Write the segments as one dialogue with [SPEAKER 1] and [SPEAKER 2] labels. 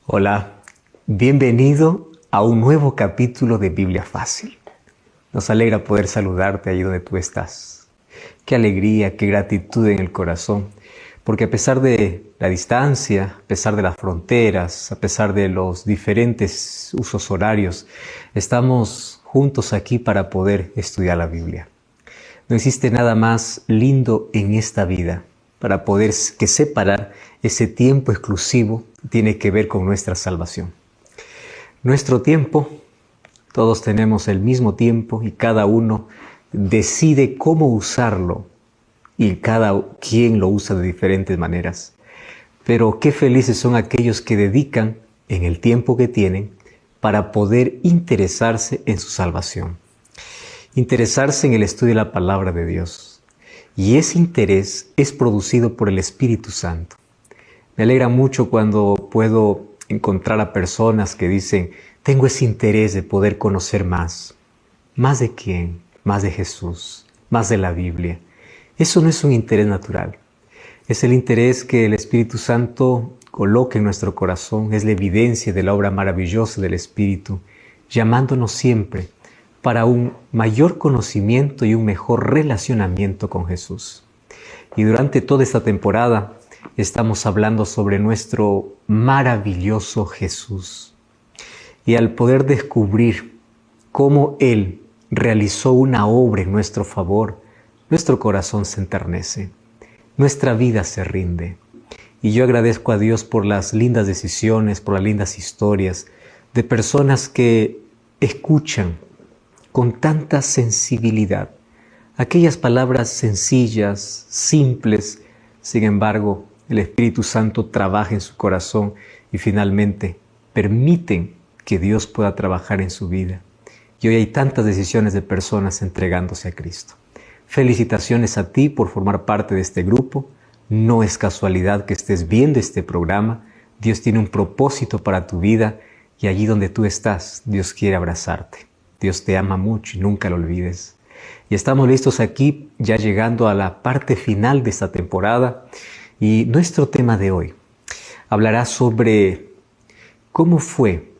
[SPEAKER 1] Hola, bienvenido a un nuevo capítulo de Biblia Fácil. Nos alegra poder saludarte ahí donde tú estás. Qué alegría, qué gratitud en el corazón, porque a pesar de la distancia, a pesar de las fronteras, a pesar de los diferentes usos horarios, estamos juntos aquí para poder estudiar la Biblia. No existe nada más lindo en esta vida para poder separar ese tiempo exclusivo tiene que ver con nuestra salvación. Nuestro tiempo, todos tenemos el mismo tiempo y cada uno decide cómo usarlo y cada quien lo usa de diferentes maneras. Pero qué felices son aquellos que dedican en el tiempo que tienen para poder interesarse en su salvación. Interesarse en el estudio de la palabra de Dios. Y ese interés es producido por el Espíritu Santo. Me alegra mucho cuando puedo encontrar a personas que dicen, tengo ese interés de poder conocer más. ¿Más de quién? Más de Jesús, más de la Biblia. Eso no es un interés natural. Es el interés que el Espíritu Santo coloca en nuestro corazón. Es la evidencia de la obra maravillosa del Espíritu, llamándonos siempre para un mayor conocimiento y un mejor relacionamiento con Jesús. Y durante toda esta temporada estamos hablando sobre nuestro maravilloso Jesús. Y al poder descubrir cómo Él realizó una obra en nuestro favor, nuestro corazón se enternece, nuestra vida se rinde. Y yo agradezco a Dios por las lindas decisiones, por las lindas historias de personas que escuchan con tanta sensibilidad aquellas palabras sencillas, simples. Sin embargo, el Espíritu Santo trabaja en su corazón y finalmente permiten que Dios pueda trabajar en su vida. Y hoy hay tantas decisiones de personas entregándose a Cristo. Felicitaciones a ti por formar parte de este grupo. No es casualidad que estés viendo este programa. Dios tiene un propósito para tu vida y allí donde tú estás, Dios quiere abrazarte. Dios te ama mucho y nunca lo olvides. Y estamos listos aquí, ya llegando a la parte final de esta temporada. Y nuestro tema de hoy hablará sobre cómo fue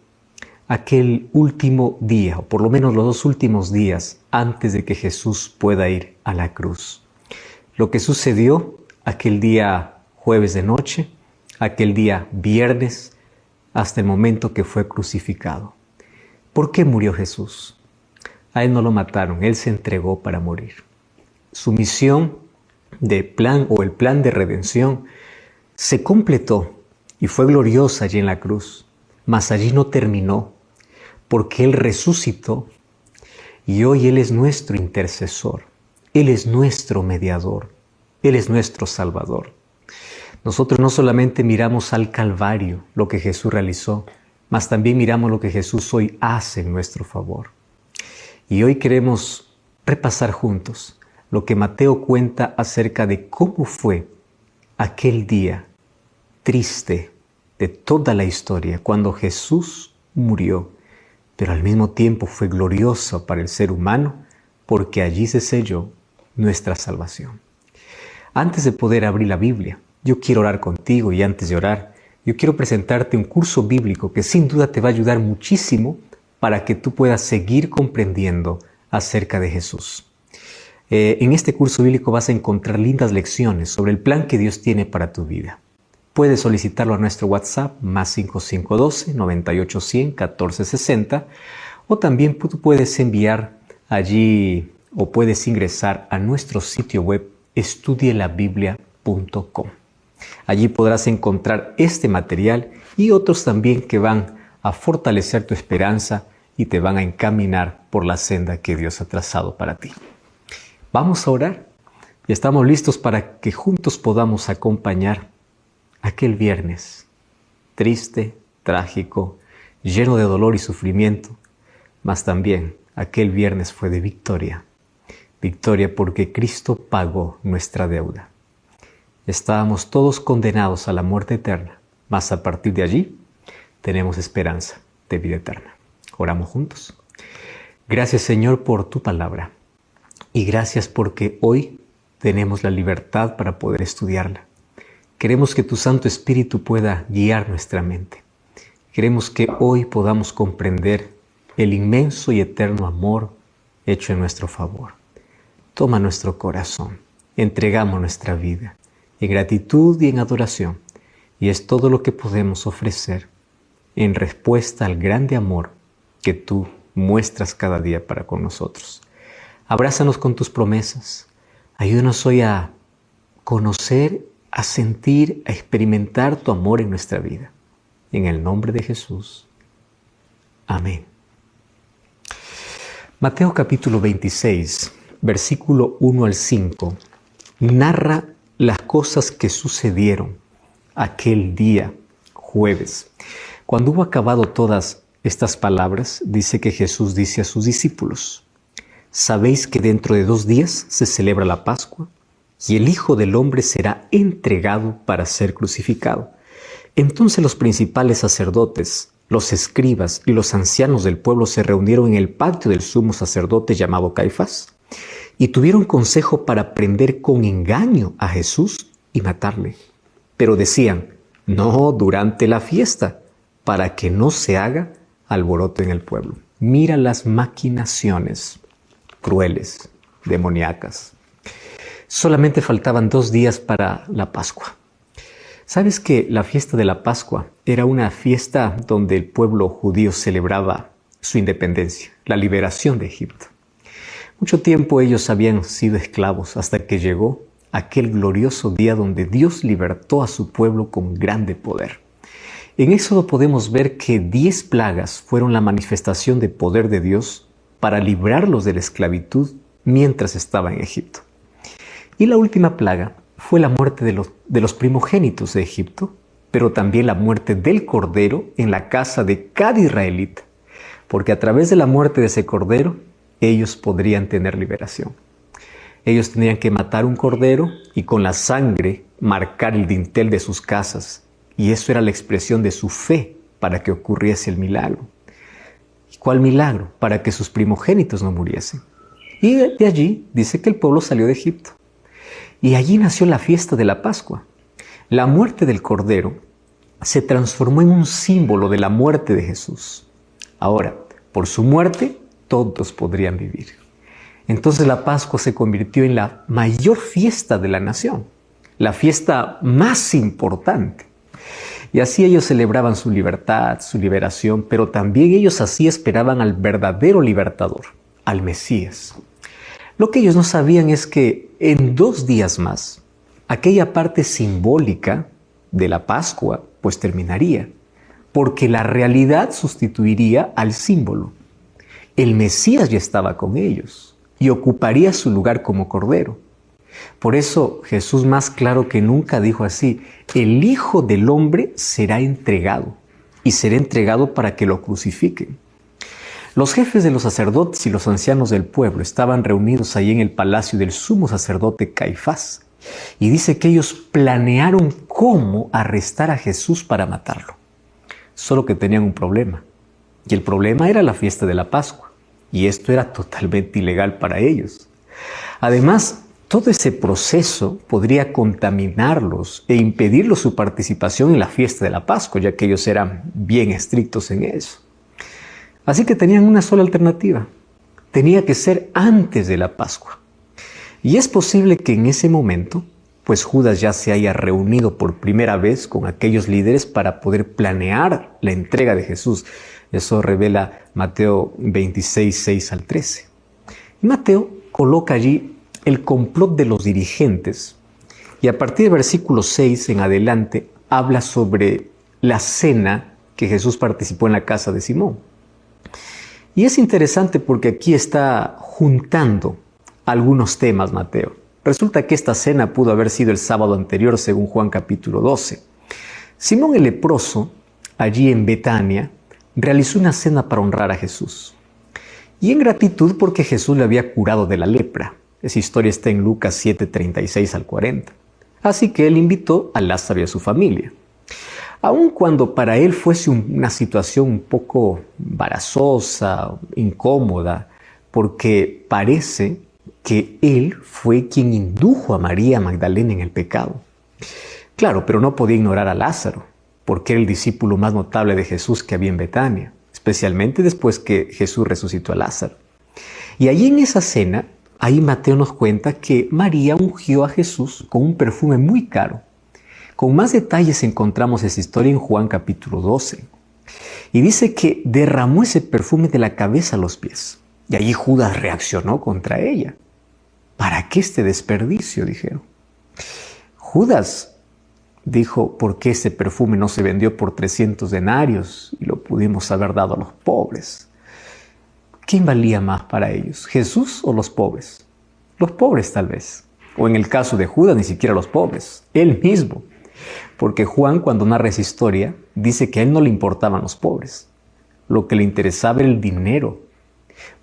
[SPEAKER 1] aquel último día, o por lo menos los dos últimos días, antes de que Jesús pueda ir a la cruz. Lo que sucedió aquel día jueves de noche, aquel día viernes, hasta el momento que fue crucificado. ¿Por qué murió Jesús? A Él no lo mataron, Él se entregó para morir. Su misión de plan o el plan de redención se completó y fue gloriosa allí en la cruz, mas allí no terminó, porque Él resucitó y hoy Él es nuestro intercesor, Él es nuestro mediador, Él es nuestro Salvador. Nosotros no solamente miramos al Calvario, lo que Jesús realizó, mas también miramos lo que Jesús hoy hace en nuestro favor. Y hoy queremos repasar juntos lo que Mateo cuenta acerca de cómo fue aquel día triste de toda la historia, cuando Jesús murió, pero al mismo tiempo fue glorioso para el ser humano, porque allí se selló nuestra salvación. Antes de poder abrir la Biblia, yo quiero orar contigo y antes de orar, yo quiero presentarte un curso bíblico que sin duda te va a ayudar muchísimo para que tú puedas seguir comprendiendo acerca de Jesús. En este curso bíblico vas a encontrar lindas lecciones sobre el plan que Dios tiene para tu vida. Puedes solicitarlo a nuestro WhatsApp más 5512 9810 1460 o también tú puedes enviar allí o puedes ingresar a nuestro sitio web estudielabiblia.com. Allí podrás encontrar este material y otros también que van a fortalecer tu esperanza y te van a encaminar por la senda que Dios ha trazado para ti. Vamos a orar y estamos listos para que juntos podamos acompañar aquel viernes triste, trágico, lleno de dolor y sufrimiento, mas también aquel viernes fue de victoria. Victoria porque Cristo pagó nuestra deuda. Estábamos todos condenados a la muerte eterna, mas a partir de allí tenemos esperanza de vida eterna. Oramos juntos. Gracias, Señor, por tu palabra. Y gracias porque hoy tenemos la libertad para poder estudiarla. Queremos que tu Santo Espíritu pueda guiar nuestra mente. Queremos que hoy podamos comprender el inmenso y eterno amor hecho en nuestro favor. Toma nuestro corazón, entregamos nuestra vida en gratitud y en adoración, y es todo lo que podemos ofrecer en respuesta al grande amor que tú muestras cada día para con nosotros. Abrázanos con tus promesas. Ayúdanos hoy a conocer, a sentir, a experimentar tu amor en nuestra vida. En el nombre de Jesús. Amén. Mateo capítulo 26, versículo 1 al 5, narra las cosas que sucedieron aquel día jueves. Cuando hubo acabado todas estas palabras, dice que Jesús dice a sus discípulos: ¿sabéis que dentro de 2 días se celebra la Pascua? Y el Hijo del Hombre será entregado para ser crucificado. Entonces los principales sacerdotes, los escribas y los ancianos del pueblo se reunieron en el patio del sumo sacerdote llamado Caifás y tuvieron consejo para prender con engaño a Jesús y matarle. Pero decían: no durante la fiesta, para que no se haga alboroto en el pueblo. Mira las maquinaciones crueles, demoníacas. Solamente faltaban 2 días para la Pascua. ¿Sabes que la fiesta de la Pascua era una fiesta donde el pueblo judío celebraba su independencia, la liberación de Egipto? Mucho tiempo ellos habían sido esclavos hasta que llegó aquel glorioso día donde Dios libertó a su pueblo con grande poder. En Éxodo podemos ver que 10 plagas fueron la manifestación de poder de Dios para librarlos de la esclavitud mientras estaban en Egipto. Y la última plaga fue la muerte de los primogénitos de Egipto, pero también la muerte del cordero en la casa de cada israelita, porque a través de la muerte de ese cordero, ellos podrían tener liberación. Ellos tenían que matar un cordero y con la sangre marcar el dintel de sus casas, y eso era la expresión de su fe para que ocurriese el milagro. ¿Y cuál milagro? Para que sus primogénitos no muriesen. Y de allí dice que el pueblo salió de Egipto. Y allí nació la fiesta de la Pascua. La muerte del Cordero se transformó en un símbolo de la muerte de Jesús. Ahora, por su muerte, todos podrían vivir. Entonces la Pascua se convirtió en la mayor fiesta de la nación, la fiesta más importante. Y así ellos celebraban su libertad, su liberación, pero también ellos así esperaban al verdadero libertador, al Mesías. Lo que ellos no sabían es que en 2 días más, aquella parte simbólica de la Pascua pues terminaría, porque la realidad sustituiría al símbolo. El Mesías ya estaba con ellos y ocuparía su lugar como Cordero. Por eso Jesús más claro que nunca dijo así: el Hijo del Hombre será entregado, y será entregado para que lo crucifiquen. Los jefes de los sacerdotes y los ancianos del pueblo estaban reunidos ahí en el palacio del sumo sacerdote Caifás. Y dice que ellos planearon cómo arrestar a Jesús para matarlo. Solo que tenían un problema. Y el problema era la fiesta de la Pascua. Y esto era totalmente ilegal para ellos. Además, todo ese proceso podría contaminarlos e impedirles su participación en la fiesta de la Pascua, ya que ellos eran bien estrictos en eso. Así que tenían una sola alternativa. Tenía que ser antes de la Pascua. Y es posible que en ese momento, pues Judas ya se haya reunido por primera vez con aquellos líderes para poder planear la entrega de Jesús. Eso revela Mateo 26, 6 al 13. Y Mateo coloca allí el complot de los dirigentes. Y a partir del versículo 6 en adelante, habla sobre la cena que Jesús participó en la casa de Simón. Y es interesante porque aquí está juntando algunos temas Mateo. Resulta que esta cena pudo haber sido el sábado anterior según Juan capítulo 12. Simón el leproso, allí en Betania, realizó una cena para honrar a Jesús. Y en gratitud porque Jesús le había curado de la lepra. Esa historia está en Lucas 7, 36 al 40. Así que él invitó a Lázaro y a su familia. Aun cuando para él fuese una situación un poco embarazosa, incómoda, porque parece que él fue quien indujo a María Magdalena en el pecado. Claro, pero no podía ignorar a Lázaro. porque era el discípulo más notable de Jesús que había en Betania, especialmente después que Jesús resucitó a Lázaro. Y allí en esa cena, ahí Mateo nos cuenta que María ungió a Jesús con un perfume muy caro. Con más detalles encontramos esa historia en Juan capítulo 12. Y dice que derramó ese perfume de la cabeza a los pies. Y allí Judas reaccionó contra ella. ¿Para qué este desperdicio?, dijeron. Judas dijo, ¿por qué ese perfume no se vendió por 300 denarios y lo pudimos haber dado a los pobres? ¿Quién valía más para ellos, Jesús o los pobres? Los pobres tal vez. O en el caso de Judas, ni siquiera los pobres, él mismo. Porque Juan, cuando narra esa historia, dice que a él no le importaban los pobres. Lo que le interesaba era el dinero.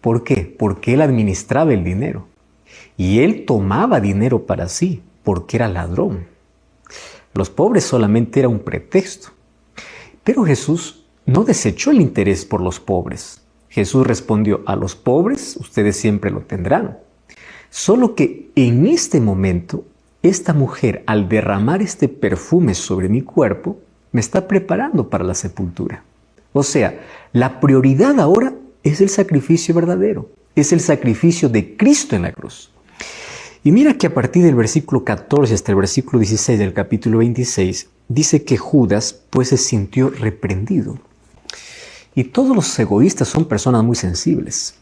[SPEAKER 1] ¿Por qué? Porque él administraba el dinero. Y él tomaba dinero para sí, porque era ladrón. Los pobres solamente era un pretexto. Pero Jesús no desechó el interés por los pobres. Jesús respondió, a los pobres ustedes siempre lo tendrán. Solo que en este momento, esta mujer, al derramar este perfume sobre mi cuerpo, me está preparando para la sepultura. O sea, la prioridad ahora es el sacrificio verdadero. Es el sacrificio de Cristo en la cruz. Y mira que a partir del versículo 14 hasta el versículo 16 del capítulo 26, dice que Judas pues se sintió reprendido. Y todos los egoístas son personas muy sensibles,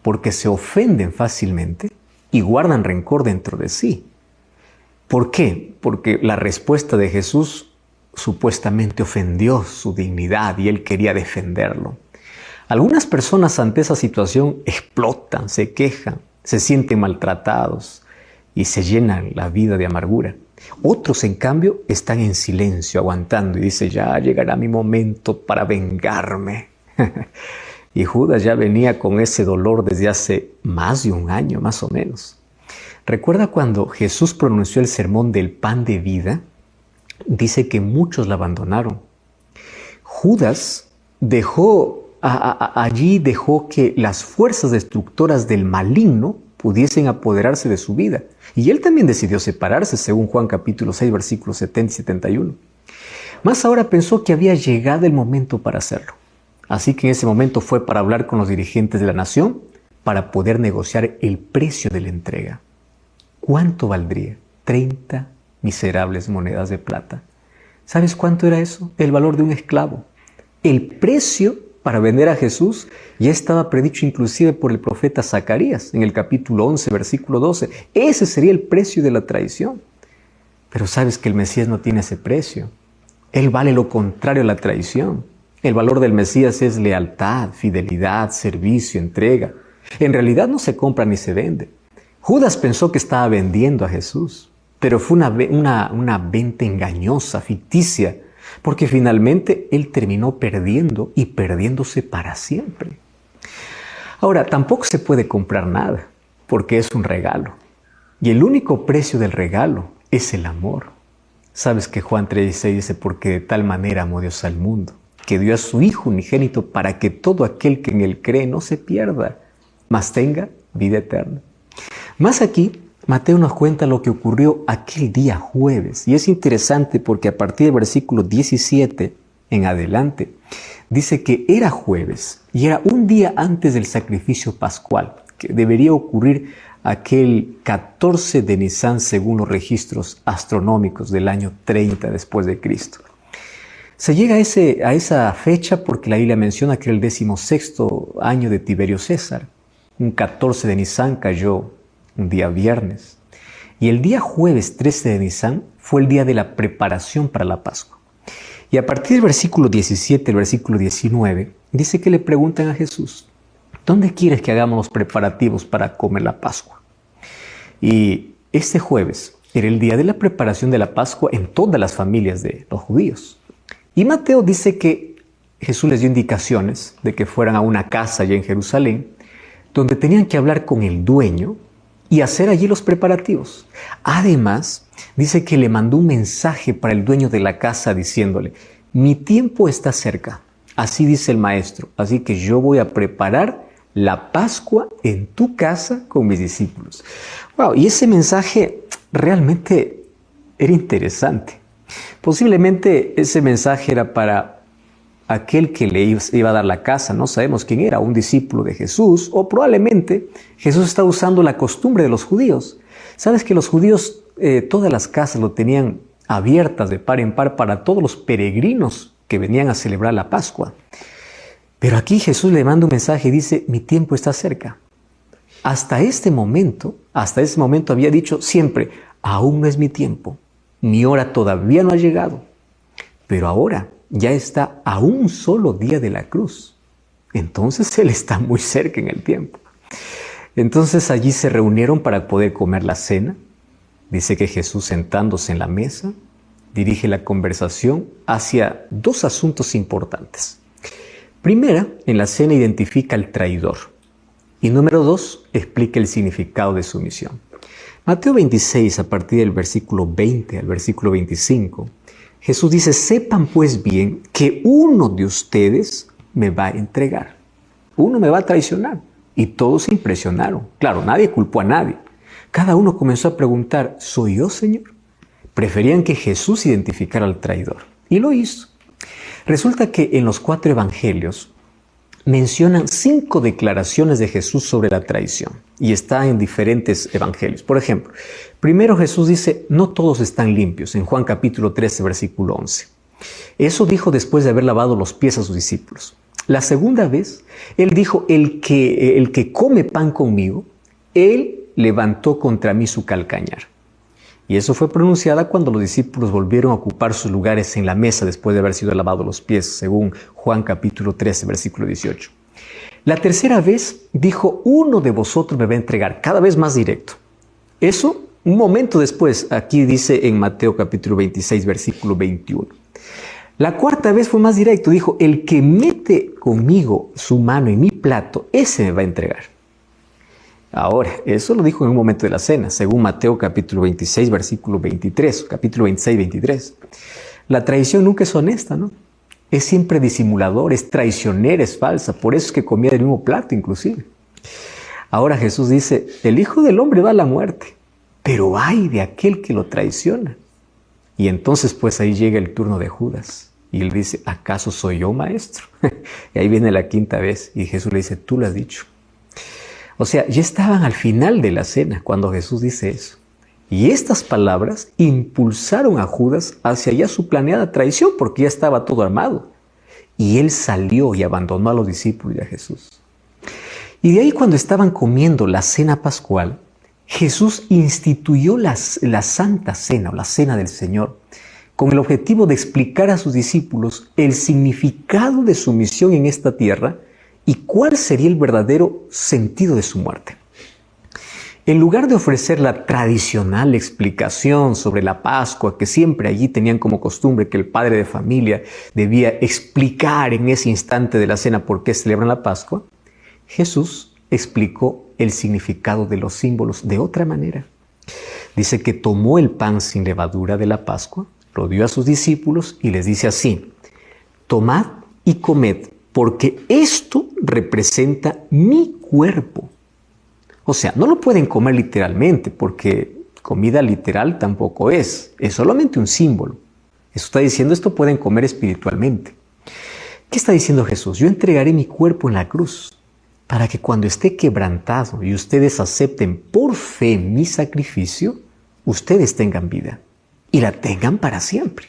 [SPEAKER 1] porque se ofenden fácilmente y guardan rencor dentro de sí. ¿Por qué? Porque la respuesta de Jesús supuestamente ofendió su dignidad y él quería defenderlo. Algunas personas ante esa situación explotan, se quejan, se sienten maltratados y se llenan la vida de amargura. Otros, en cambio, están en silencio, aguantando y dicen, ya llegará mi momento para vengarme. Y Judas ya venía con ese dolor desde hace más de un año, más o menos. ¿Recuerda cuando Jesús pronunció el sermón del pan de vida? Dice que muchos la abandonaron. Judas allí dejó que las fuerzas destructoras del maligno pudiesen apoderarse de su vida. Y él también decidió separarse, según Juan capítulo 6, versículos 70 y 71. Mas ahora pensó que había llegado el momento para hacerlo. Así que en ese momento fue para hablar con los dirigentes de la nación para poder negociar el precio de la entrega. ¿Cuánto valdría? 30 miserables monedas de plata. ¿Sabes cuánto era eso? El valor de un esclavo. El precio para vender a Jesús ya estaba predicho inclusive por el profeta Zacarías en el capítulo 11, versículo 12. Ese sería el precio de la traición. Pero sabes que el Mesías no tiene ese precio. Él vale lo contrario a la traición. El valor del Mesías es lealtad, fidelidad, servicio, entrega. En realidad no se compra ni se vende. Judas pensó que estaba vendiendo a Jesús, pero fue una venta engañosa, ficticia, porque finalmente él terminó perdiendo y perdiéndose para siempre. Ahora, tampoco se puede comprar nada, porque es un regalo. Y el único precio del regalo es el amor. Sabes que Juan 3:16 dice, porque de tal manera amó Dios al mundo, que dio a su Hijo unigénito para que todo aquel que en él cree no se pierda, mas tenga vida eterna. Más aquí, Mateo nos cuenta lo que ocurrió aquel día jueves. Y es interesante porque a partir del versículo 17 en adelante, dice que era jueves y era un día antes del sacrificio pascual, que debería ocurrir aquel 14 de Nisán según los registros astronómicos del año 30 después de Cristo. Se llega a esa fecha porque la Biblia menciona que era el 16º año de Tiberio César. Un 14 de Nisán cayó un día viernes. Y el día jueves 13 de Nisán fue el día de la preparación para la Pascua. Y a partir del versículo 17, el versículo 19, dice que le preguntan a Jesús, ¿dónde quieres que hagamos los preparativos para comer la Pascua? Y este jueves era el día de la preparación de la Pascua en todas las familias de los judíos. Y Mateo dice que Jesús les dio indicaciones de que fueran a una casa allá en Jerusalén, donde tenían que hablar con el dueño y hacer allí los preparativos. Además, dice que le mandó un mensaje para el dueño de la casa diciéndole, mi tiempo está cerca, así dice el maestro, así que yo voy a preparar la Pascua en tu casa con mis discípulos. Wow, y ese mensaje realmente era interesante, Posiblemente ese mensaje era para aquel que le iba a dar la casa. No sabemos quién era, un discípulo de Jesús, o probablemente Jesús está usando la costumbre de los judíos. Sabes que los judíos todas las casas lo tenían abiertas de par en par para todos los peregrinos que venían a celebrar la Pascua. Pero aquí Jesús le manda un mensaje y dice: mi tiempo está cerca. Hasta ese momento había dicho siempre: aún no es mi tiempo, mi hora todavía no ha llegado. Pero ahora ya está a un solo día de la cruz. Entonces Él está muy cerca en el tiempo. Entonces allí se reunieron para poder comer la cena. Dice que Jesús, sentándose en la mesa, dirige la conversación hacia dos asuntos importantes. Primera, en la cena identifica al traidor. Y número 2, explica el significado de su misión. Mateo 26, a partir del versículo 20 al versículo 25, Jesús dice: sepan pues bien que uno de ustedes me va a entregar. Uno me va a traicionar. Y todos se impresionaron. Claro, nadie culpó a nadie. Cada uno comenzó a preguntar: ¿soy yo, Señor? Preferían que Jesús identificara al traidor. Y lo hizo. Resulta que en los 4 evangelios mencionan 5 declaraciones de Jesús sobre la traición. Y está en diferentes evangelios. Por ejemplo, primero Jesús dice: no todos están limpios, en Juan capítulo 13, versículo 11. Eso dijo después de haber lavado los pies a sus discípulos. La segunda vez, Él dijo: el que come pan conmigo, Él levantó contra mí su calcañar. Y eso fue pronunciada cuando los discípulos volvieron a ocupar sus lugares en la mesa después de haber sido lavados los pies, según Juan capítulo 13, versículo 18. La tercera vez dijo: uno de vosotros me va a entregar, cada vez más directo. Eso un momento después, aquí dice en Mateo capítulo 26, versículo 21. La cuarta vez fue más directo, dijo: el que mete conmigo su mano en mi plato, ese me va a entregar. Ahora, eso lo dijo en un momento de la cena, según Mateo capítulo 26, versículo 23, capítulo 26, 23. La traición nunca es honesta, ¿no? Es siempre disimulador, es traicionera, es falsa. Por eso es que comía del mismo plato, inclusive. Ahora Jesús dice: el Hijo del Hombre va a la muerte, pero ay de aquel que lo traiciona. Y entonces pues ahí llega el turno de Judas. Y él dice: ¿acaso soy yo, maestro? Y ahí viene la quinta vez. Y Jesús le dice: tú lo has dicho. O sea, ya estaban al final de la cena cuando Jesús dice eso. Y estas palabras impulsaron a Judas hacia ya su planeada traición, porque ya estaba todo armado. Y él salió y abandonó a los discípulos y a Jesús. Y de ahí, cuando estaban comiendo la cena pascual, Jesús instituyó la Santa Cena o la Cena del Señor, con el objetivo de explicar a sus discípulos el significado de su misión en esta tierra y cuál sería el verdadero sentido de su muerte. En lugar de ofrecer la tradicional explicación sobre la Pascua, que siempre allí tenían como costumbre que el padre de familia debía explicar en ese instante de la cena por qué celebran la Pascua, Jesús explicó el significado de los símbolos de otra manera. Dice que tomó el pan sin levadura de la Pascua, lo dio a sus discípulos y les dice así: tomad y comed, porque esto representa mi cuerpo. O sea, no lo pueden comer literalmente, porque comida literal tampoco es solamente un símbolo. Eso está diciendo: esto pueden comer espiritualmente. ¿Qué está diciendo Jesús? Yo entregaré mi cuerpo en la cruz, para que cuando esté quebrantado y ustedes acepten por fe mi sacrificio, ustedes tengan vida y la tengan para siempre.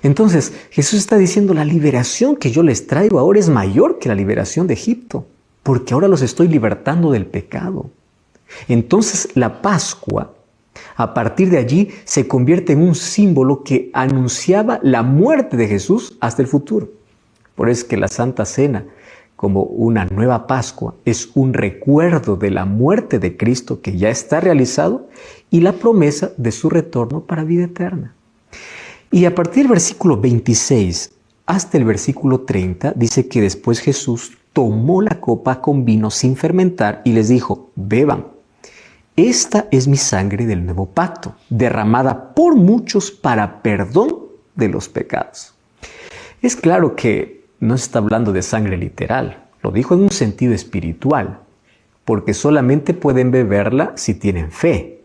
[SPEAKER 1] Entonces, Jesús está diciendo: la liberación que yo les traigo ahora es mayor que la liberación de Egipto, porque ahora los estoy libertando del pecado. Entonces, la Pascua, a partir de allí, se convierte en un símbolo que anunciaba la muerte de Jesús hasta el futuro. Por eso es que la Santa Cena, como una nueva Pascua, es un recuerdo de la muerte de Cristo que ya está realizado y la promesa de su retorno para vida eterna. Y a partir del versículo 26 hasta el versículo 30 dice que después Jesús tomó la copa con vino sin fermentar y les dijo: beban, esta es mi sangre del nuevo pacto, derramada por muchos para perdón de los pecados. Es claro que no se está hablando de sangre literal, lo dijo en un sentido espiritual, porque solamente pueden beberla si tienen fe.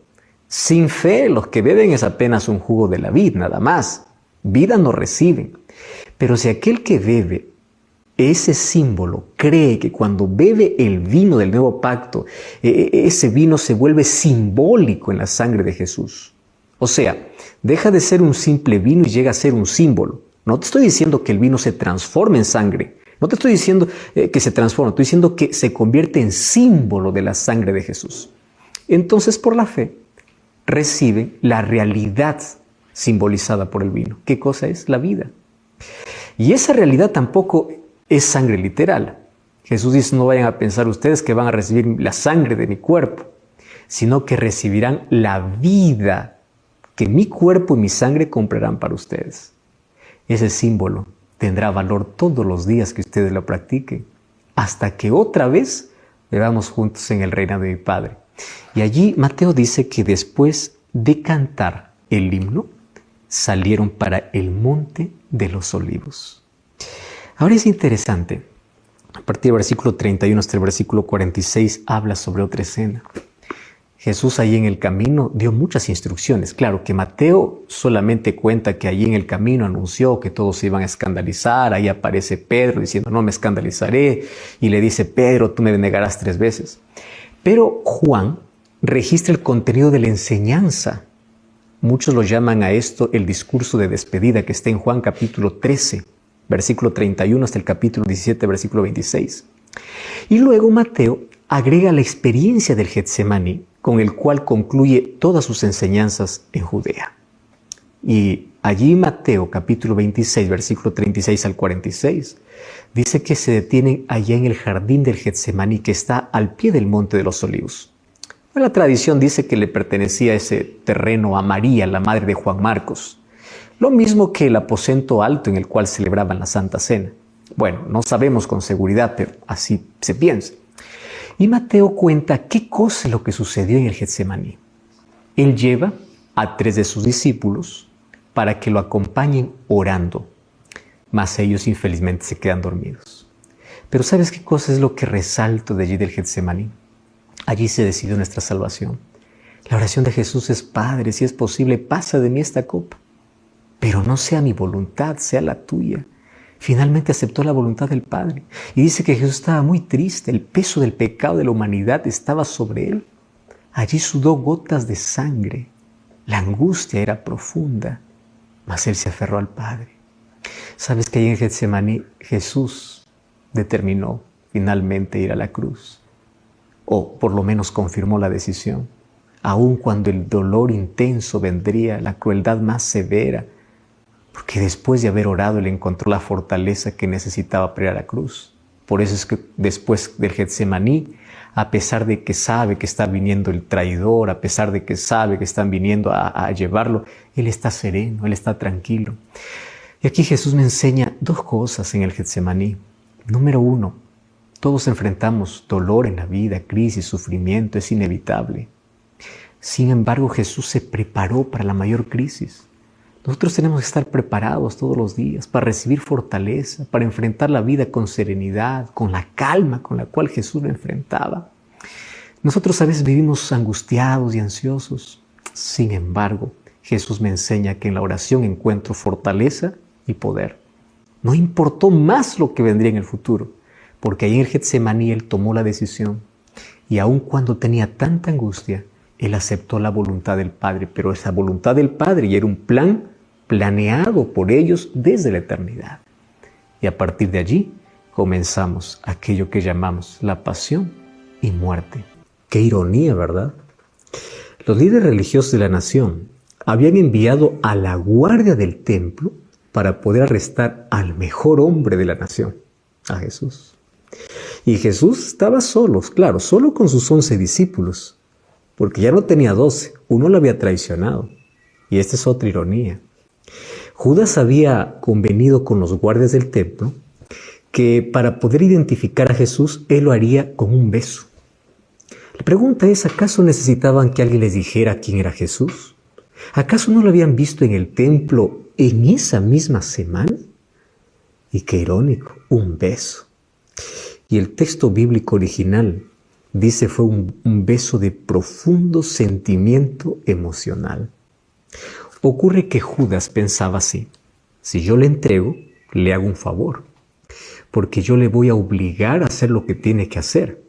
[SPEAKER 1] Sin fe, los que beben es apenas un jugo de la vid, nada más. Vida no reciben. Pero si aquel que bebe ese símbolo cree que cuando bebe el vino del nuevo pacto, ese vino se vuelve simbólico en la sangre de Jesús. O sea, deja de ser un simple vino y llega a ser un símbolo. No te estoy diciendo que el vino se transforme en sangre. No te estoy diciendo que se transforma. Estoy diciendo que se convierte en símbolo de la sangre de Jesús. Entonces, por la fe, reciben la realidad simbolizada por el vino. ¿Qué cosa es? La vida. Y esa realidad tampoco es sangre literal. Jesús dice, no vayan a pensar ustedes que van a recibir la sangre de mi cuerpo, sino que recibirán la vida que mi cuerpo y mi sangre comprarán para ustedes. Ese símbolo tendrá valor todos los días que ustedes lo practiquen, hasta que otra vez vivamos juntos en el reino de mi Padre. Y allí Mateo dice que después de cantar el himno, salieron para el monte de los olivos. Ahora es interesante, a partir del versículo 31 hasta el versículo 46 habla sobre otra escena. Jesús allí en el camino dio muchas instrucciones. Claro que Mateo solamente cuenta que allí en el camino anunció que todos se iban a escandalizar. Ahí aparece Pedro diciendo, no me escandalizaré. Y le dice, Pedro, tú me negarás 3 veces. Pero Juan registra el contenido de la enseñanza. Muchos lo llaman a esto el discurso de despedida que está en Juan capítulo 13, versículo 31 hasta el capítulo 17, versículo 26. Y luego Mateo agrega la experiencia del Getsemaní, con el cual concluye todas sus enseñanzas en Judea. Y allí Mateo capítulo 26, versículo 36 al 46, dice que se detienen allá en el jardín del Getsemaní que está al pie del monte de los olivos. La tradición dice que le pertenecía ese terreno a María, la madre de Juan Marcos, lo mismo que el aposento alto en el cual celebraban la Santa Cena. Bueno, no sabemos con seguridad, pero así se piensa. Y Mateo cuenta qué cosa es lo que sucedió en el Getsemaní. Él lleva a 3 de sus discípulos para que lo acompañen orando, mas ellos infelizmente se quedan dormidos. Pero ¿sabes qué cosa es lo que resalto de allí del Getsemaní? Allí se decidió nuestra salvación. La oración de Jesús es, Padre, si es posible, pasa de mí esta copa, pero no sea mi voluntad, sea la tuya. Finalmente aceptó la voluntad del Padre. Y dice que Jesús estaba muy triste. El peso del pecado de la humanidad estaba sobre él. Allí sudó gotas de sangre. La angustia era profunda. Mas él se aferró al Padre. ¿Sabes que ahí en Getsemaní Jesús determinó finalmente ir a la cruz? O por lo menos confirmó la decisión. Aun cuando el dolor intenso vendría, la crueldad más severa, porque después de haber orado, él encontró la fortaleza que necesitaba para ir a la cruz. Por eso es que después del Getsemaní, a pesar de que sabe que está viniendo el traidor, a pesar de que sabe que están viniendo a llevarlo, él está sereno, él está tranquilo. Y aquí Jesús me enseña 2 cosas en el Getsemaní. Número 1, todos enfrentamos dolor en la vida, crisis, sufrimiento, es inevitable. Sin embargo, Jesús se preparó para la mayor crisis. Nosotros tenemos que estar preparados todos los días para recibir fortaleza, para enfrentar la vida con serenidad, con la calma con la cual Jesús lo enfrentaba. Nosotros a veces vivimos angustiados y ansiosos. Sin embargo, Jesús me enseña que en la oración encuentro fortaleza y poder. No importó más lo que vendría en el futuro, porque ahí en el Getsemaní él tomó la decisión. Y aun cuando tenía tanta angustia, él aceptó la voluntad del Padre, pero esa voluntad del Padre ya era un plan planeado por ellos desde la eternidad. Y a partir de allí comenzamos aquello que llamamos la pasión y muerte. Qué ironía, ¿verdad? Los líderes religiosos de la nación habían enviado a la guardia del templo para poder arrestar al mejor hombre de la nación, a Jesús. Y Jesús estaba solo, claro, solo con sus 11 discípulos, porque ya no tenía 12, uno lo había traicionado. Y esta es otra ironía. Judas había convenido con los guardias del templo que para poder identificar a Jesús, él lo haría con un beso. La pregunta es, ¿acaso necesitaban que alguien les dijera quién era Jesús? ¿Acaso no lo habían visto en el templo en esa misma semana? Y qué irónico, un beso. Y el texto bíblico original Dice fue un beso de profundo sentimiento emocional. Ocurre que Judas pensaba así: si yo le entrego, le hago un favor, porque yo le voy a obligar a hacer lo que tiene que hacer.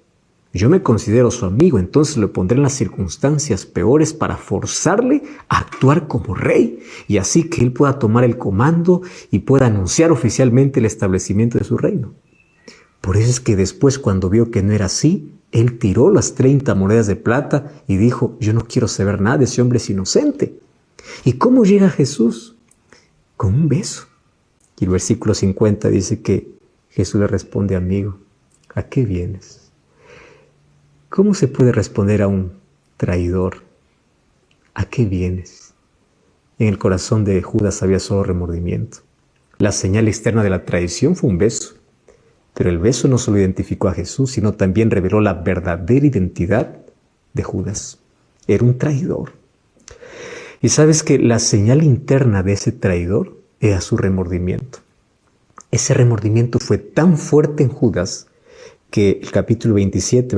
[SPEAKER 1] Yo me considero su amigo, entonces lo pondré en las circunstancias peores para forzarle a actuar como rey, y así que él pueda tomar el comando y pueda anunciar oficialmente el establecimiento de su reino. Por eso es que después, cuando vio que no era así, él tiró las 30 monedas de plata y dijo: yo no quiero saber nada de ese hombre, es inocente. ¿Y cómo llega Jesús? Con un beso. Y el versículo 50 dice que Jesús le responde: amigo, ¿a qué vienes? ¿Cómo se puede responder a un traidor? ¿A qué vienes? En el corazón de Judas había solo remordimiento. La señal externa de la traición fue un beso. Pero el beso no solo identificó a Jesús, sino también reveló la verdadera identidad de Judas. Era un traidor. Y sabes que la señal interna de ese traidor era su remordimiento. Ese remordimiento fue tan fuerte en Judas que el capítulo 27,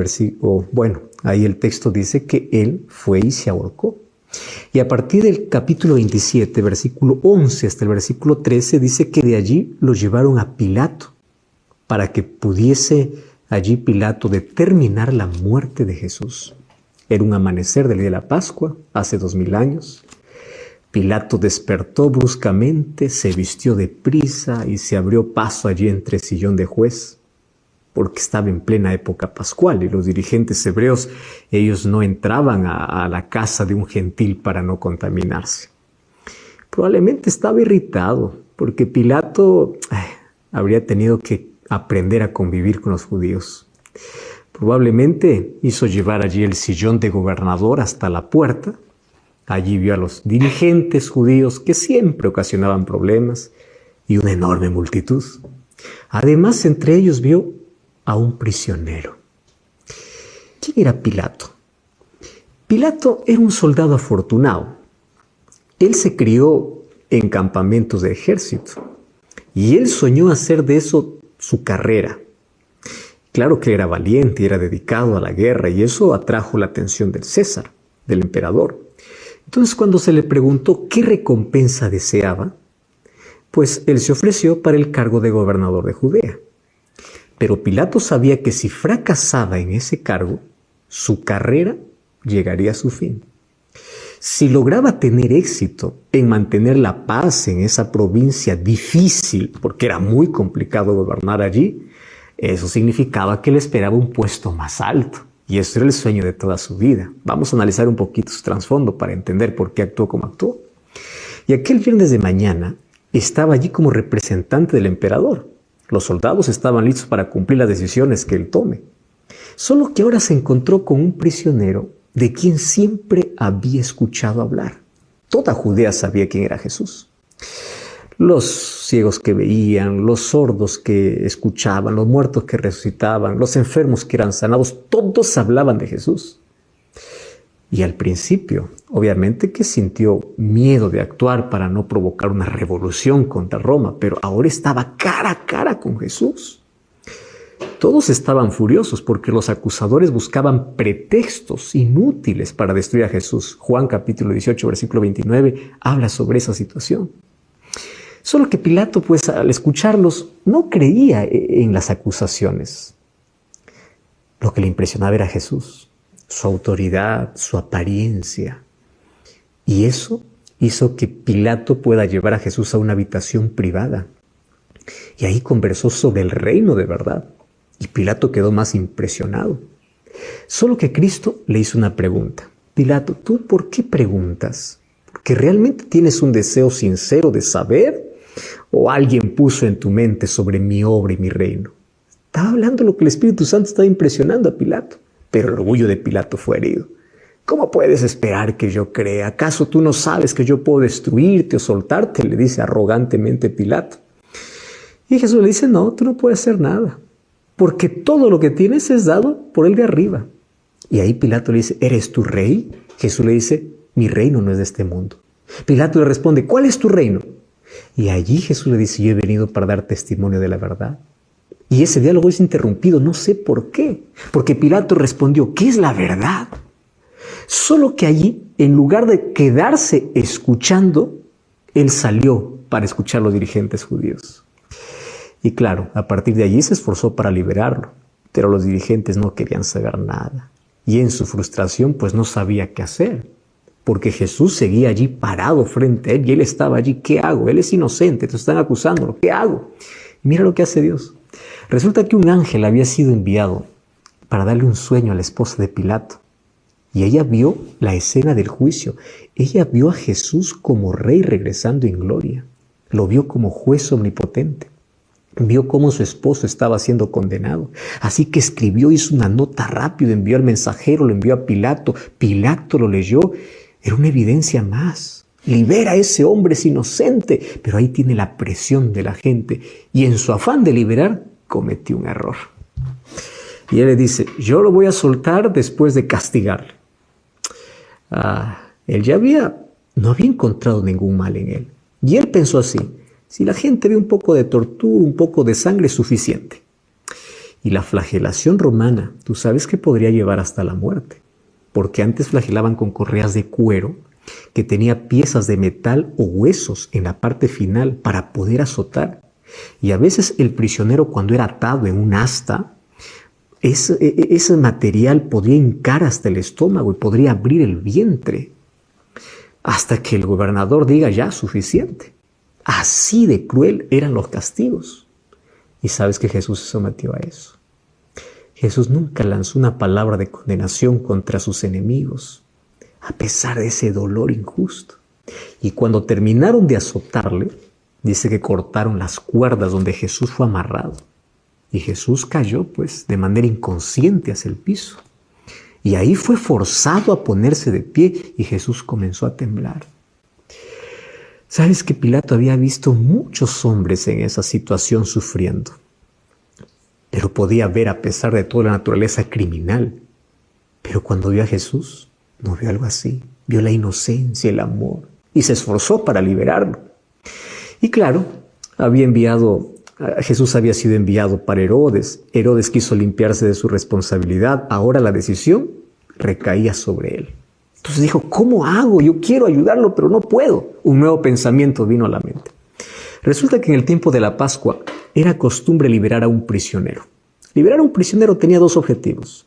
[SPEAKER 1] ahí el texto dice que él fue y se ahorcó. Y a partir del capítulo 27, versículo 11 hasta el versículo 13, dice que de allí lo llevaron a Pilato, para que pudiese allí Pilato determinar la muerte de Jesús. Era un amanecer del día de la Pascua, hace 2000 años. Pilato despertó bruscamente, se vistió de prisa y se abrió paso allí entre el sillón de juez, porque estaba en plena época pascual y los dirigentes hebreos, ellos no entraban a la casa de un gentil para no contaminarse. Probablemente estaba irritado, porque Pilato habría tenido que aprender a convivir con los judíos. Probablemente hizo llevar allí el sillón de gobernador hasta la puerta. Allí vio a los dirigentes judíos que siempre ocasionaban problemas y una enorme multitud. Además, entre ellos vio a un prisionero. ¿Quién era Pilato? Pilato era un soldado afortunado. Él se crió en campamentos de ejército y él soñó hacer de eso su carrera. Claro que era valiente y era dedicado a la guerra, y eso atrajo la atención del César, del emperador. Entonces, cuando se le preguntó qué recompensa deseaba, pues él se ofreció para el cargo de gobernador de Judea. Pero Pilato sabía que si fracasaba en ese cargo, su carrera llegaría a su fin. Si lograba tener éxito en mantener la paz en esa provincia difícil, porque era muy complicado gobernar allí, eso significaba que le esperaba un puesto más alto. Y eso era el sueño de toda su vida. Vamos a analizar un poquito su trasfondo para entender por qué actuó como actuó. Y aquel viernes de mañana estaba allí como representante del emperador. Los soldados estaban listos para cumplir las decisiones que él tome. Solo que ahora se encontró con un prisionero de quien siempre había escuchado hablar. Toda Judea sabía quién era Jesús. Los ciegos que veían, los sordos que escuchaban, los muertos que resucitaban, los enfermos que eran sanados, todos hablaban de Jesús. Y al principio, obviamente que sintió miedo de actuar para no provocar una revolución contra Roma, pero ahora estaba cara a cara con Jesús. Todos estaban furiosos porque los acusadores buscaban pretextos inútiles para destruir a Jesús. Juan capítulo 18, versículo 29, habla sobre esa situación. Solo que Pilato, pues, al escucharlos, no creía en las acusaciones. Lo que le impresionaba era Jesús, su autoridad, su apariencia. Y eso hizo que Pilato pueda llevar a Jesús a una habitación privada. Y ahí conversó sobre el reino de verdad. Y Pilato quedó más impresionado. Solo que Cristo le hizo una pregunta. Pilato, ¿tú por qué preguntas? ¿Porque realmente tienes un deseo sincero de saber? ¿O alguien puso en tu mente sobre mi obra y mi reino? Estaba hablando lo que el Espíritu Santo estaba impresionando a Pilato. Pero el orgullo de Pilato fue herido. ¿Cómo puedes esperar que yo crea? ¿Acaso tú no sabes que yo puedo destruirte o soltarte? Le dice arrogantemente Pilato. Y Jesús le dice, no, tú no puedes hacer nada, porque todo lo que tienes es dado por el de arriba. Y ahí Pilato le dice, ¿eres tu rey? Jesús le dice, mi reino no es de este mundo. Pilato le responde, ¿cuál es tu reino? Y allí Jesús le dice, yo he venido para dar testimonio de la verdad. Y ese diálogo es interrumpido, no sé por qué. Porque Pilato respondió, ¿qué es la verdad? Solo que allí, en lugar de quedarse escuchando, él salió para escuchar a los dirigentes judíos. Y claro, a partir de allí se esforzó para liberarlo, pero los dirigentes no querían saber nada. Y en su frustración, pues no sabía qué hacer, porque Jesús seguía allí parado frente a él y él estaba allí. ¿Qué hago? Él es inocente, te están acusando. ¿Qué hago? Mira lo que hace Dios. Resulta que un ángel había sido enviado para darle un sueño a la esposa de Pilato. Y ella vio la escena del juicio. Ella vio a Jesús como rey regresando en gloria. Lo vio como juez omnipotente. Vio cómo su esposo estaba siendo condenado. Así que escribió, hizo una nota rápido, envió al mensajero, lo envió a Pilato. Pilato lo leyó. Era una evidencia más. Libera a ese hombre, es inocente. Pero ahí tiene la presión de la gente. Y en su afán de liberar, cometió un error. Y él le dice, yo lo voy a soltar después de castigarle. Él ya no había encontrado ningún mal en él. Y él pensó así, si la gente ve un poco de tortura, un poco de sangre, es suficiente. Y la flagelación romana, tú sabes que podría llevar hasta la muerte. Porque antes flagelaban con correas de cuero que tenía piezas de metal o huesos en la parte final para poder azotar. Y a veces el prisionero, cuando era atado en un asta, ese material podría hincar hasta el estómago y podría abrir el vientre hasta que el gobernador diga ya suficiente. Así de cruel eran los castigos. Y sabes que Jesús se sometió a eso. Jesús nunca lanzó una palabra de condenación contra sus enemigos, a pesar de ese dolor injusto. Y cuando terminaron de azotarle, dice que cortaron las cuerdas donde Jesús fue amarrado. Y Jesús cayó, pues, de manera inconsciente hacia el piso. Y ahí fue forzado a ponerse de pie y Jesús comenzó a temblar. ¿Sabes que Pilato había visto muchos hombres en esa situación sufriendo? Pero podía ver, a pesar de toda la naturaleza criminal. Pero cuando vio a Jesús, no vio algo así. Vio la inocencia, el amor, y se esforzó para liberarlo. Y claro, Jesús había sido enviado para Herodes. Herodes quiso limpiarse de su responsabilidad. Ahora la decisión recaía sobre él. Entonces dijo, ¿cómo hago? Yo quiero ayudarlo, pero no puedo. Un nuevo pensamiento vino a la mente. Resulta que en el tiempo de la Pascua era costumbre liberar a un prisionero. Liberar a un prisionero tenía dos objetivos.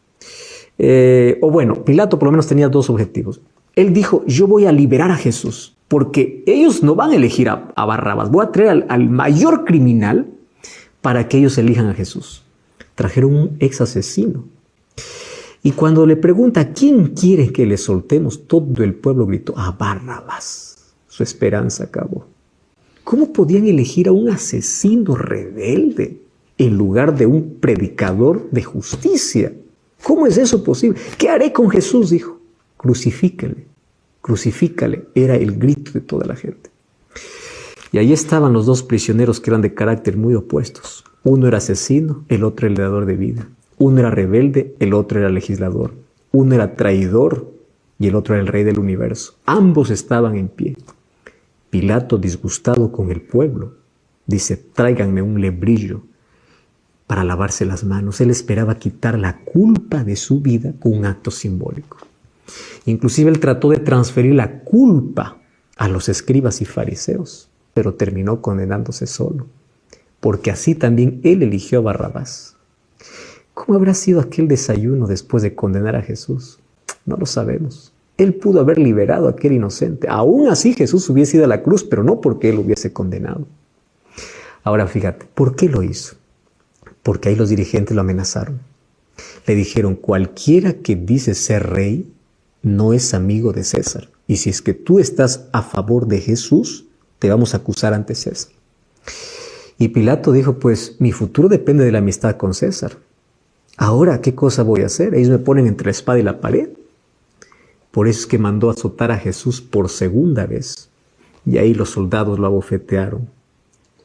[SPEAKER 1] Pilato por lo menos tenía dos objetivos. Él dijo, yo voy a liberar a Jesús, porque ellos no van a elegir a Barrabás. Voy a traer al mayor criminal para que ellos elijan a Jesús. Trajeron un ex asesino. Y cuando le pregunta, ¿a quién quiere que le soltemos? Todo el pueblo gritó, a Barrabás. Su esperanza acabó. ¿Cómo podían elegir a un asesino rebelde en lugar de un predicador de justicia? ¿Cómo es eso posible? ¿Qué haré con Jesús? Dijo. Crucifícale, crucifícale. Era el grito de toda la gente. Y ahí estaban los dos prisioneros que eran de carácter muy opuestos. Uno era asesino, el otro el dador de vida. Uno era rebelde, el otro era legislador. Uno era traidor y el otro era el rey del universo. Ambos estaban en pie. Pilato, disgustado con el pueblo, dice, tráiganme un lebrillo para lavarse las manos. Él esperaba quitar la culpa de su vida con un acto simbólico. Inclusive él trató de transferir la culpa a los escribas y fariseos, pero terminó condenándose solo, porque así también él eligió a Barrabás. ¿Cómo habrá sido aquel desayuno después de condenar a Jesús? No lo sabemos. Él pudo haber liberado a aquel inocente. Aún así Jesús hubiese ido a la cruz, pero no porque él hubiese condenado. Ahora fíjate, ¿por qué lo hizo? Porque ahí los dirigentes lo amenazaron. Le dijeron, cualquiera que dice ser rey no es amigo de César. Y si es que tú estás a favor de Jesús, te vamos a acusar ante César. Y Pilato dijo, pues mi futuro depende de la amistad con César. Ahora, ¿qué cosa voy a hacer? Ellos me ponen entre la espada y la pared. Por eso es que mandó azotar a Jesús por segunda vez. Y ahí los soldados lo abofetearon.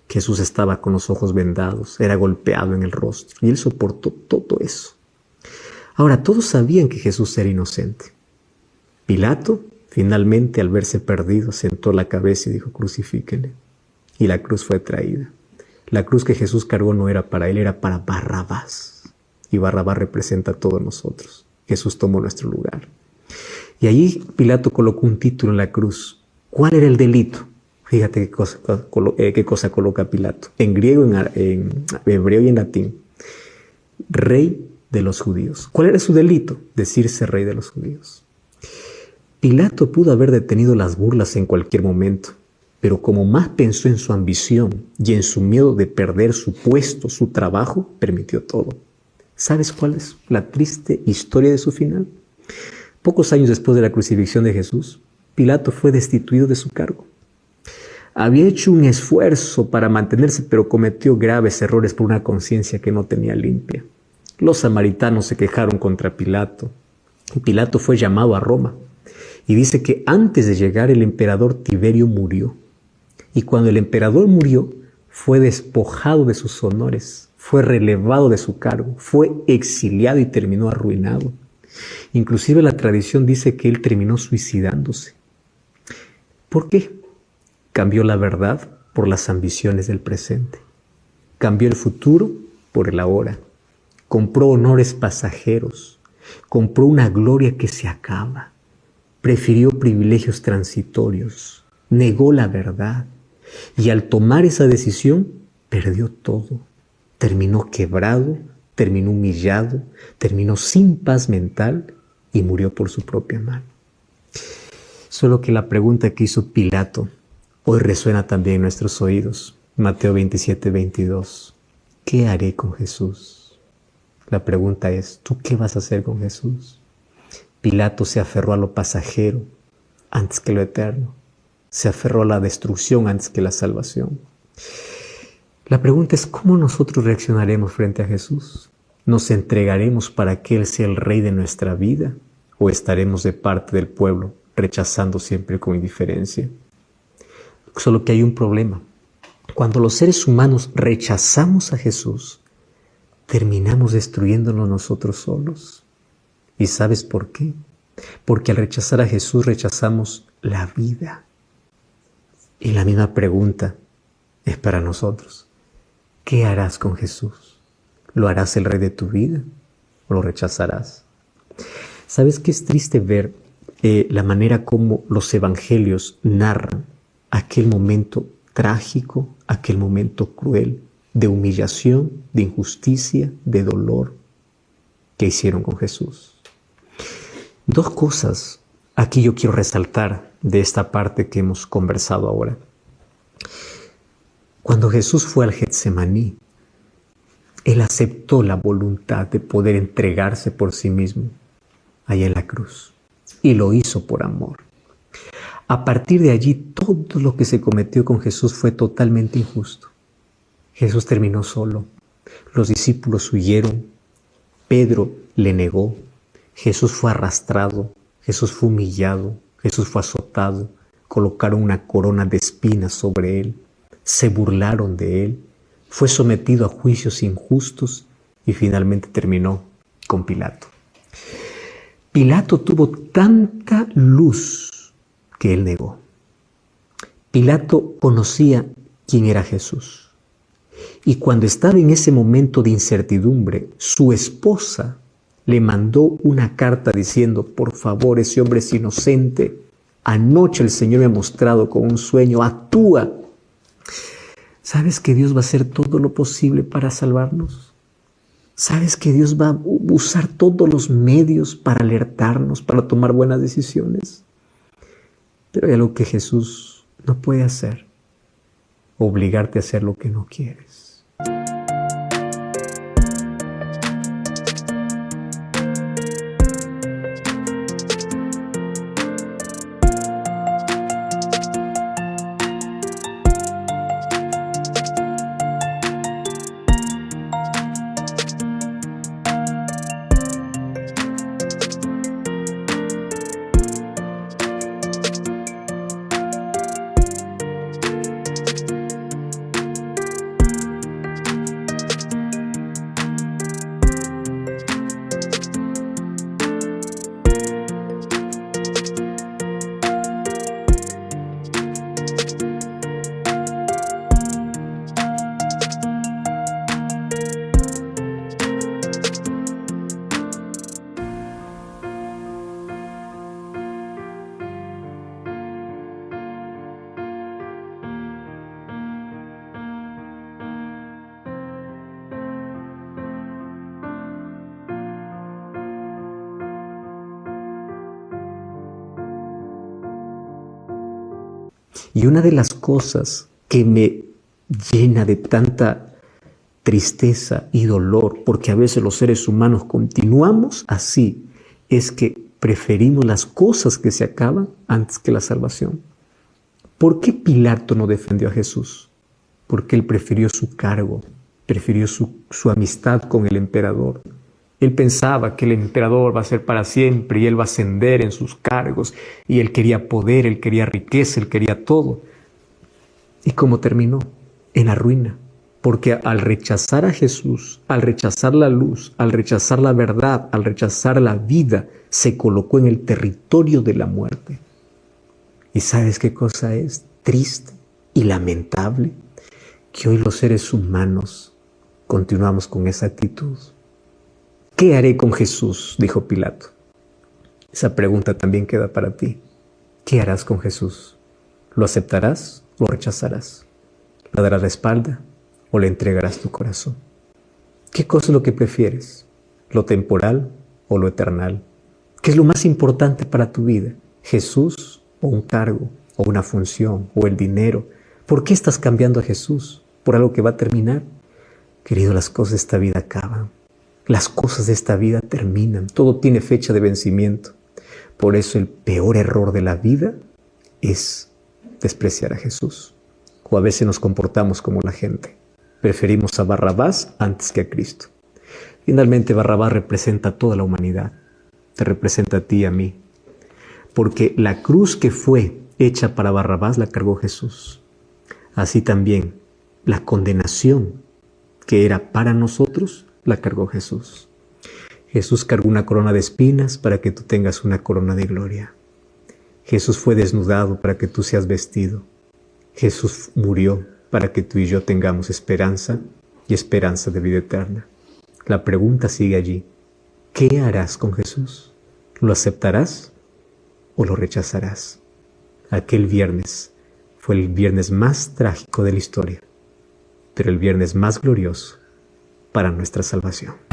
[SPEAKER 1] Jesús estaba con los ojos vendados, era golpeado en el rostro. Y él soportó todo eso. Ahora, todos sabían que Jesús era inocente. Pilato, finalmente, al verse perdido, sentó la cabeza y dijo, crucifíquenle. Y la cruz fue traída. La cruz que Jesús cargó no era para él, era para Barrabás. Y Barrabás representa a todos nosotros. Jesús tomó nuestro lugar. Y allí Pilato colocó un título en la cruz. ¿Cuál era el delito? Fíjate qué cosa coloca Pilato. En griego, en hebreo y en latín. Rey de los judíos. ¿Cuál era su delito? Decirse rey de los judíos. Pilato pudo haber detenido las burlas en cualquier momento, pero como más pensó en su ambición y en su miedo de perder su puesto, su trabajo, permitió todo. ¿Sabes cuál es la triste historia de su final? Pocos años después de la crucifixión de Jesús, Pilato fue destituido de su cargo. Había hecho un esfuerzo para mantenerse, pero cometió graves errores por una conciencia que no tenía limpia. Los samaritanos se quejaron contra Pilato, y Pilato fue llamado a Roma. Y dice que antes de llegar el emperador Tiberio murió. Y cuando el emperador murió, fue despojado de sus honores, fue relevado de su cargo, fue exiliado y terminó arruinado. Inclusive la tradición dice que él terminó suicidándose. ¿Por qué? Cambió la verdad por las ambiciones del presente. Cambió el futuro por el ahora. Compró honores pasajeros. Compró una gloria que se acaba. Prefirió privilegios transitorios, negó la verdad y al tomar esa decisión perdió todo. Terminó quebrado, terminó humillado, terminó sin paz mental y murió por su propia mano. Solo que la pregunta que hizo Pilato hoy resuena también en nuestros oídos. Mateo 27:22. ¿Qué haré con Jesús? La pregunta es, ¿tú qué vas a hacer con Jesús? Pilato se aferró a lo pasajero antes que lo eterno. Se aferró a la destrucción antes que la salvación. La pregunta es, ¿cómo nosotros reaccionaremos frente a Jesús? ¿Nos entregaremos para que Él sea el Rey de nuestra vida? ¿O estaremos de parte del pueblo, rechazando siempre con indiferencia? Solo que hay un problema. Cuando los seres humanos rechazamos a Jesús, terminamos destruyéndonos nosotros solos. ¿Y sabes por qué? Porque al rechazar a Jesús rechazamos la vida. Y la misma pregunta es para nosotros. ¿Qué harás con Jesús? ¿Lo harás el Rey de tu vida o lo rechazarás? ¿Sabes qué es triste ver la manera como los evangelios narran aquel momento trágico, aquel momento cruel de humillación, de injusticia, de dolor que hicieron con Jesús? Dos cosas aquí yo quiero resaltar de esta parte que hemos conversado ahora. Cuando Jesús fue al Getsemaní, Él aceptó la voluntad de poder entregarse por sí mismo allá en la cruz. Y lo hizo por amor. A partir de allí, todo lo que se cometió con Jesús fue totalmente injusto. Jesús terminó solo. Los discípulos huyeron. Pedro le negó. Jesús fue arrastrado, Jesús fue humillado, Jesús fue azotado, colocaron una corona de espinas sobre él, se burlaron de él, fue sometido a juicios injustos y finalmente terminó con Pilato. Pilato tuvo tanta luz que él negó. Pilato conocía quién era Jesús. Y cuando estaba en ese momento de incertidumbre, su esposa le mandó una carta diciendo, por favor, ese hombre es inocente. Anoche el Señor me ha mostrado con un sueño, actúa. ¿Sabes que Dios va a hacer todo lo posible para salvarnos? ¿Sabes que Dios va a usar todos los medios para alertarnos, para tomar buenas decisiones? Pero hay algo que Jesús no puede hacer, obligarte a hacer lo que no quieres. Y una de las cosas que me llena de tanta tristeza y dolor, porque a veces los seres humanos continuamos así, es que preferimos las cosas que se acaban antes que la salvación. ¿Por qué Pilato no defendió a Jesús? Porque él prefirió su cargo, prefirió su amistad con el emperador. Él pensaba que el emperador va a ser para siempre y él va a ascender en sus cargos. Y él quería poder, él quería riqueza, él quería todo. ¿Y cómo terminó? En la ruina. Porque al rechazar a Jesús, al rechazar la luz, al rechazar la verdad, al rechazar la vida, se colocó en el territorio de la muerte. ¿Y sabes qué cosa es triste y lamentable? Que hoy los seres humanos continuamos con esa actitud. ¿Qué haré con Jesús?, dijo Pilato. Esa pregunta también queda para ti. ¿Qué harás con Jesús? ¿Lo aceptarás o lo rechazarás? ¿Le darás la espalda o le entregarás tu corazón? ¿Qué cosa es lo que prefieres? ¿Lo temporal o lo eternal? ¿Qué es lo más importante para tu vida? ¿Jesús o un cargo o una función o el dinero? ¿Por qué estás cambiando a Jesús? ¿Por algo que va a terminar? Querido, las cosas de esta vida acaban. Las cosas de esta vida terminan. Todo tiene fecha de vencimiento. Por eso el peor error de la vida es despreciar a Jesús. O a veces nos comportamos como la gente. Preferimos a Barrabás antes que a Cristo. Finalmente, Barrabás representa a toda la humanidad. Te representa a ti y a mí. Porque la cruz que fue hecha para Barrabás la cargó Jesús. Así también la condenación que era para nosotros la cargó Jesús. Jesús cargó una corona de espinas para que tú tengas una corona de gloria. Jesús fue desnudado para que tú seas vestido. Jesús murió para que tú y yo tengamos esperanza y esperanza de vida eterna. La pregunta sigue allí. ¿Qué harás con Jesús? ¿Lo aceptarás o lo rechazarás? Aquel viernes fue el viernes más trágico de la historia, pero el viernes más glorioso para nuestra salvación.